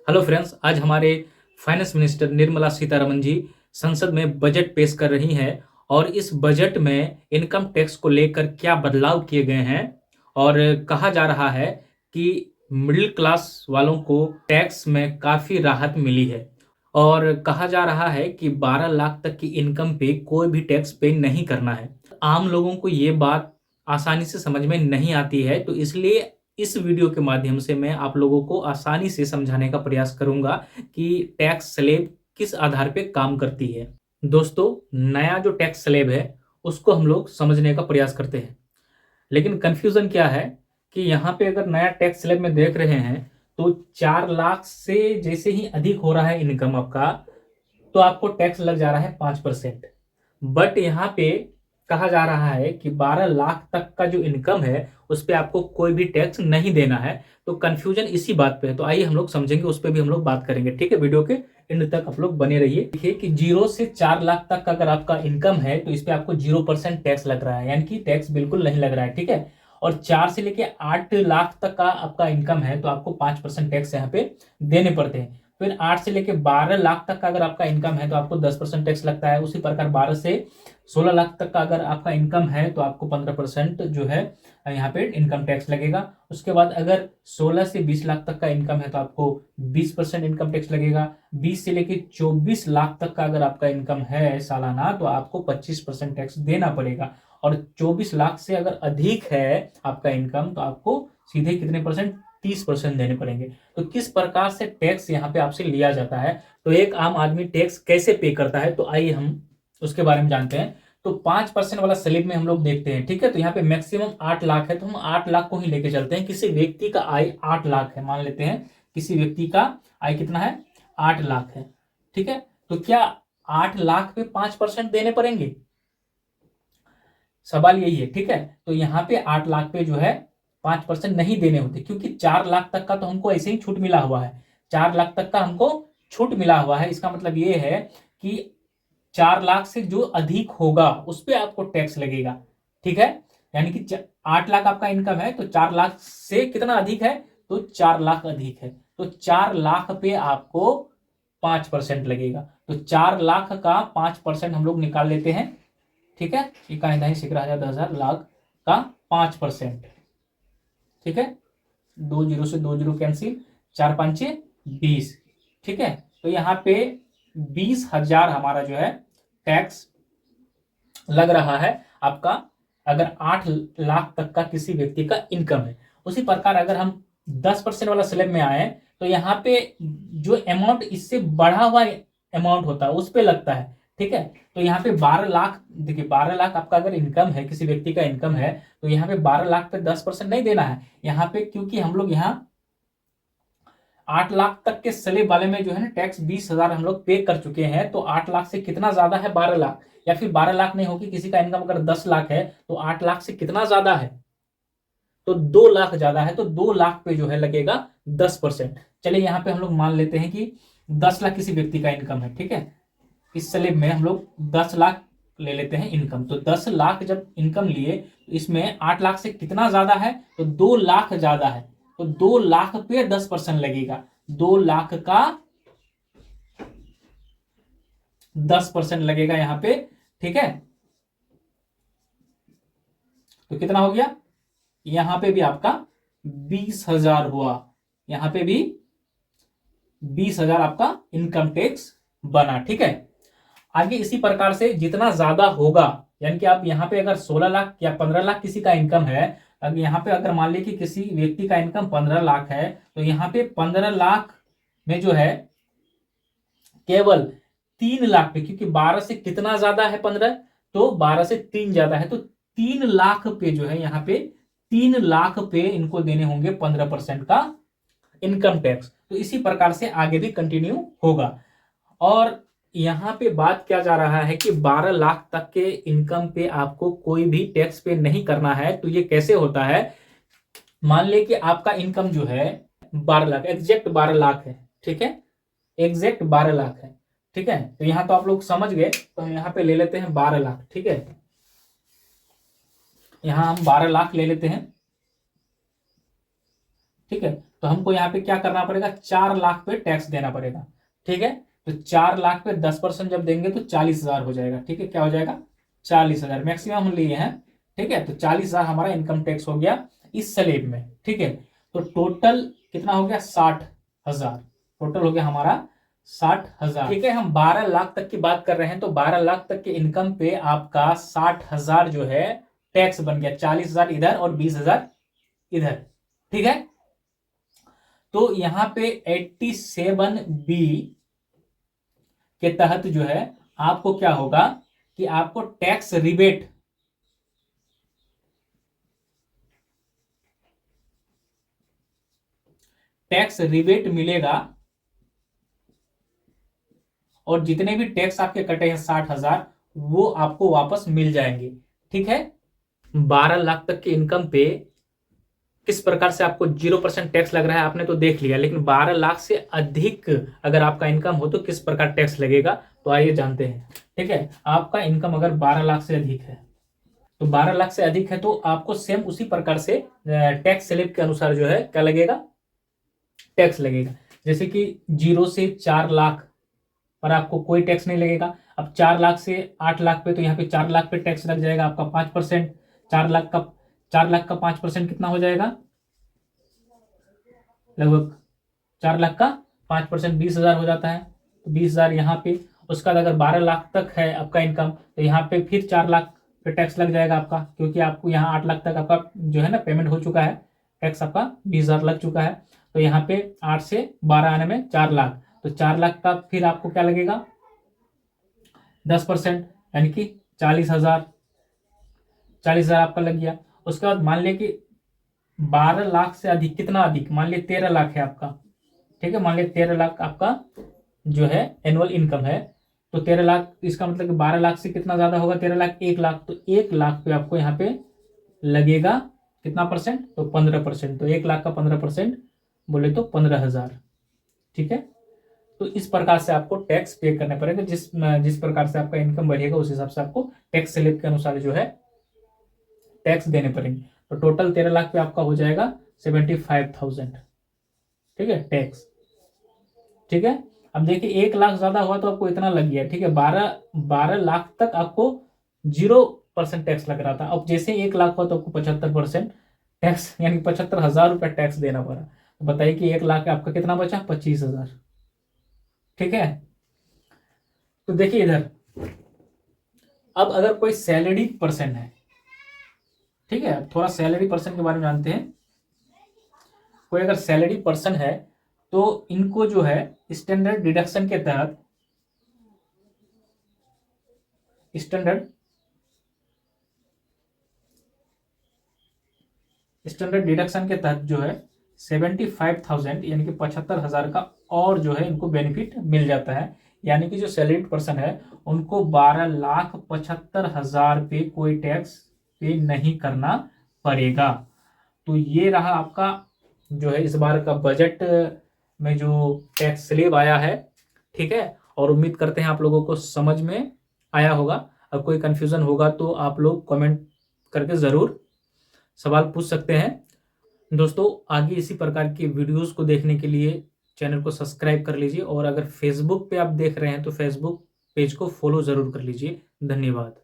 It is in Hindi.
हेलो फ्रेंड्स, आज हमारे फाइनेंस मिनिस्टर निर्मला सीतारमण जी संसद में बजट पेश कर रही हैं और इस बजट में इनकम टैक्स को लेकर क्या बदलाव किए गए हैं और कहा जा रहा है कि मिडिल क्लास वालों को टैक्स में काफ़ी राहत मिली है और कहा जा रहा है कि 12 लाख तक की इनकम पे कोई भी टैक्स पे नहीं करना है। आम लोगों को ये बात आसानी से समझ में नहीं आती है, तो इसलिए इस वीडियो के माध्यम से मैं आप लोगों को आसानी से समझाने का प्रयास करूंगा कि टैक्स स्लैब किस आधार पे काम करती है। दोस्तों, नया जो टैक्स स्लैब है उसको हम लोग समझने का प्रयास करते हैं, लेकिन कंफ्यूजन क्या है कि यहाँ पे अगर नया टैक्स स्लैब में देख रहे हैं तो 4 लाख से जैसे ही अधिक हो रहा है इनकम आपका, तो आपको टैक्स लग जा रहा है 5%। बट यहाँ पे कहा जा रहा है कि 12 लाख तक का जो इनकम है उस पे आपको कोई भी टैक्स नहीं देना है। तो कंफ्यूजन इसी बात पे है, तो आइए हम लोग समझेंगे, उस पर भी हम लोग बात करेंगे। ठीक है, वीडियो के एंड तक आप लोग बने रहिए। देखिए कि 0 से 4 लाख तक का अगर आपका इनकम है तो इस पे आपको 0% टैक्स लग रहा है, यानी कि टैक्स बिल्कुल नहीं लग रहा है। ठीक है, और 4 से लेके 8 लाख तक का आपका इनकम है तो आपको 5% टैक्स यहाँ पे देने पड़ते हैं। फिर 8 से लेके 12 लाख तक का अगर आपका इनकम है तो आपको 10% टैक्स लगता है। उसी प्रकार 12 से 16 लाख तक का अगर आपका इनकम है तो आपको 15% जो है यहाँ पे इनकम टैक्स लगेगा। उसके बाद अगर 16 से 20 लाख तक का इनकम है तो आपको 20% इनकम टैक्स लगेगा। 20 से लेके 24 लाख तक का अगर आपका इनकम है सालाना तो आपको 25% टैक्स देना पड़ेगा। और 24 लाख से अगर अधिक है आपका इनकम तो आपको सीधे कितने परसेंट, 30% देने पड़ेंगे। तो किस प्रकार से टैक्स यहाँ पे आपसे लिया जाता है, तो एक आम आदमी टैक्स कैसे पे करता है, तो आइए हम उसके बारे में जानते हैं। तो 5% वाला स्लिप में हम लोग देखते हैं। ठीक है, तो यहाँ पे मैक्सिमम 8 लाख है तो हम 8 लाख को ही लेके चलते हैं। किसी व्यक्ति का आय 8 लाख है, मान लेते हैं किसी व्यक्ति का आय कितना है, 8 लाख है। ठीक है, तो क्या 8 लाख पे 5% देने पड़ेंगे? सवाल यही है। ठीक है, तो यहाँ पे 8 लाख पे जो है 5% नहीं देने होते, क्योंकि 4 लाख तक का तो हमको ऐसे ही छूट मिला हुआ है। 4 लाख तक का हमको छूट मिला हुआ है, इसका मतलब ये है कि 4 लाख से जो अधिक होगा उस पर आपको टैक्स लगेगा। ठीक है, यानी कि 8 लाख आपका इनकम है तो 4 लाख से कितना अधिक है, तो 4 लाख अधिक है, तो 4 लाख पे आपको 5% लगेगा। तो 4 लाख का 5% हम लोग निकाल लेते हैं। ठीक है, इकाई दही सिकरा 1000 लाख का 5%। ठीक है, 2 जीरो से 2 जीरो कैंसिल, 4 पंचे 20। ठीक है, तो यहाँ पे 20,000 हमारा जो है टैक्स लग रहा है आपका, अगर 8 लाख तक का किसी व्यक्ति का इनकम है। उसी प्रकार अगर हम 10% वाला स्लैब में आए तो यहाँ पे जो अमाउंट इससे बढ़ा हुआ अमाउंट होता है उस पे लगता है। ठीक है, तो यहाँ पे 12 लाख, देखिए 12 लाख आपका अगर इनकम है, किसी व्यक्ति का इनकम है, तो यहाँ पे 12 लाख पे 10% नहीं देना है यहाँ पे, क्योंकि हम लोग यहाँ 8 लाख तक के स्लैब वाले में जो है ना टैक्स 20,000 हम लोग पे कर चुके हैं। तो 8 लाख से कितना ज्यादा है, 12 लाख, या फिर 12 लाख नहीं होगी, किसी का इनकम अगर 10 लाख है तो 8 लाख से कितना ज्यादा है, तो 2 लाख ज्यादा है, तो 2 लाख पे जो है लगेगा 10%। चलिए यहाँ पे हम लोग मान लेते हैं कि 10 लाख किसी व्यक्ति का इनकम है। ठीक है, इस स्लैब में हम लोग 10 लाख ले लेते हैं इनकम। तो 10 लाख जब इनकम लिए तो इसमें 8 लाख से कितना ज्यादा है, तो 2 लाख ज्यादा है, तो 2 लाख पे 10% लगेगा। 2 लाख का 10% लगेगा यहाँ पे। ठीक है, तो कितना हो गया, यहां पे भी आपका 20,000 हुआ, यहां पे भी 20,000 आपका इनकम टैक्स बना। ठीक है, आगे इसी प्रकार से जितना ज्यादा होगा, यानी कि आप यहाँ पे अगर 16 लाख या 15 लाख किसी का इनकम है, अगर यहाँ पे अगर मान लीजिए कि किसी व्यक्ति का इनकम 15 लाख है, तो यहाँ पे 15 लाख में जो है केवल 3 लाख पे, क्योंकि 12 से कितना ज्यादा है 15, तो 12 से 3 ज्यादा है, तो 3 लाख पे जो है यहाँ पे 3 लाख पे इनको देने होंगे 15% का इनकम टैक्स। तो इसी प्रकार से आगे भी कंटिन्यू होगा। और यहाँ पे बात क्या जा रहा है कि 12 लाख तक के इनकम पे आपको कोई भी टैक्स पे नहीं करना है। तो ये कैसे होता है, मान ले कि आपका इनकम जो है 12 लाख, एग्जैक्ट 12 लाख है। ठीक है, एग्जैक्ट 12 लाख है। ठीक है, तो यहाँ तो आप लोग समझ गए, तो हम यहाँ पे ले लेते हैं 12 लाख। ठीक है, यहाँ हम 12 लाख ले लेते हैं। ठीक है, तो हमको यहाँ पे क्या करना पड़ेगा, 4 लाख पे टैक्स देना पड़ेगा। ठीक है, तो 4 लाख पे 10% जब देंगे तो 40,000 हो जाएगा। ठीक है, क्या हो जाएगा, 40,000 मैक्सिमम हम लिए हैं। ठीक है, तो 40,000 हमारा इनकम टैक्स हो गया इस स्लैब में। ठीक है, तो टोटल कितना हो गया, 60,000। टोटल हो गया हमारा 60,000। ठीक है, हम 12 लाख तक की बात कर रहे हैं, तो 12 लाख तक के इनकम पे आपका 60,000 जो है टैक्स बन गया, 40,000 इधर और 20,000 इधर। ठीक है, तो यहां पे 87B के तहत जो है आपको क्या होगा कि आपको टैक्स रिबेट, टैक्स रिबेट मिलेगा, और जितने भी टैक्स आपके कटे हैं 60,000 वो आपको वापस मिल जाएंगे। ठीक है, 12 लाख तक की इनकम पे किस प्रकार से आपको 0% टैक्स लग रहा है आपने तो देख लिया, लेकिन 12 लाख से अधिक अगर आपका इनकम हो तो किस प्रकार टैक्स लगेगा, तो आइए जानते हैं। ठीक है, आपका इनकम अगर 12 लाख से अधिक है, तो 12 लाख से अधिक है तो आपको सेम उसी प्रकार से टैक्स स्लैब के अनुसार जो है क्या लगेगा, टैक्स लगेगा। जैसे कि 0 से 4 लाख पर आपको कोई टैक्स नहीं लगेगा। अब 4 लाख से 8 लाख पे, तो यहाँ पे 4 लाख पे टैक्स लग जाएगा आपका 5%। 4 लाख का 5% कितना हो जाएगा, लगभग 4 लाख का 5% 20,000 हो जाता है। तो 20,000 यहाँ पे। उसका अगर 12 लाख तक है आपका इनकम, तो यहाँ पे फिर 4 लाख पे टैक्स लग जाएगा आपका, क्योंकि आपको यहाँ 8 लाख तक आपका जो है ना पेमेंट हो चुका है, टैक्स आपका 20,000 लग चुका है। तो यहाँ पे 8 से 12 आने में 4 लाख, तो 4 लाख का फिर आपको क्या लगेगा, 10%, यानी कि 40,000। 40,000 आपका लग गया। उसके बाद मान लिया कि 12 लाख से अधिक, कितना अधिक, मान लिया 13 लाख है आपका। ठीक है, मान लिया 13 लाख आपका जो है एनुअल इनकम है, तो 13 लाख, इसका मतलब कि 12 लाख से कितना ज्यादा होगा, 13 लाख 1 लाख, तो 1 लाख पे आपको यहाँ पे लगेगा कितना परसेंट, तो 15%। तो 1 लाख का 15% बोले तो 15,000। ठीक है, तो इस प्रकार से आपको टैक्स पे करने पड़ेगा। जिस जिस प्रकार से आपका इनकम बढ़ेगा उस हिसाब से आपको टैक्स स्लैब के अनुसार जो है टैक्स देने पड़ेंगे। तो टोटल 13 लाख पे आपका हो जाएगा 75,000। ठीक है, टैक्स। ठीक है, अब देखिए 1 लाख ज्यादा हुआ तो आपको इतना लग गया। ठीक है, 12 लाख तक आपको 0% टैक्स लग रहा था। अब जैसे 1 लाख हुआ तो आपको 75% टैक्स, यानी 75,000 रुपया टैक्स देना पड़ा। तो बताइए कि 1 लाख आपका कितना बचा, 25,000। ठीक है, तो देखिए इधर, अब अगर कोई सैलरी पर्सन है, ठीक है, थोड़ा सैलरी पर्सन के बारे में जानते हैं। कोई अगर सैलरी पर्सन है तो इनको जो है स्टैंडर्ड डिडक्शन के तहत, स्टैंडर्ड स्टैंडर्ड डिडक्शन के तहत जो है 75,000 यानी कि 75,000 का और जो है इनको बेनिफिट मिल जाता है। यानी कि जो सैलरीड पर्सन है उनको 12,75,000 पे कोई टैक्स पे नहीं करना पड़ेगा। तो ये रहा आपका जो है इस बार का बजट में जो टैक्स स्लैब आया है। ठीक है, और उम्मीद करते हैं आप लोगों को समझ में आया होगा। अब कोई कंफ्यूजन होगा तो आप लोग कमेंट करके ज़रूर सवाल पूछ सकते हैं। दोस्तों, आगे इसी प्रकार की वीडियोस को देखने के लिए चैनल को सब्सक्राइब कर लीजिए, और अगर फेसबुक पे आप देख रहे हैं तो फेसबुक पेज को फॉलो ज़रूर कर लीजिए। धन्यवाद।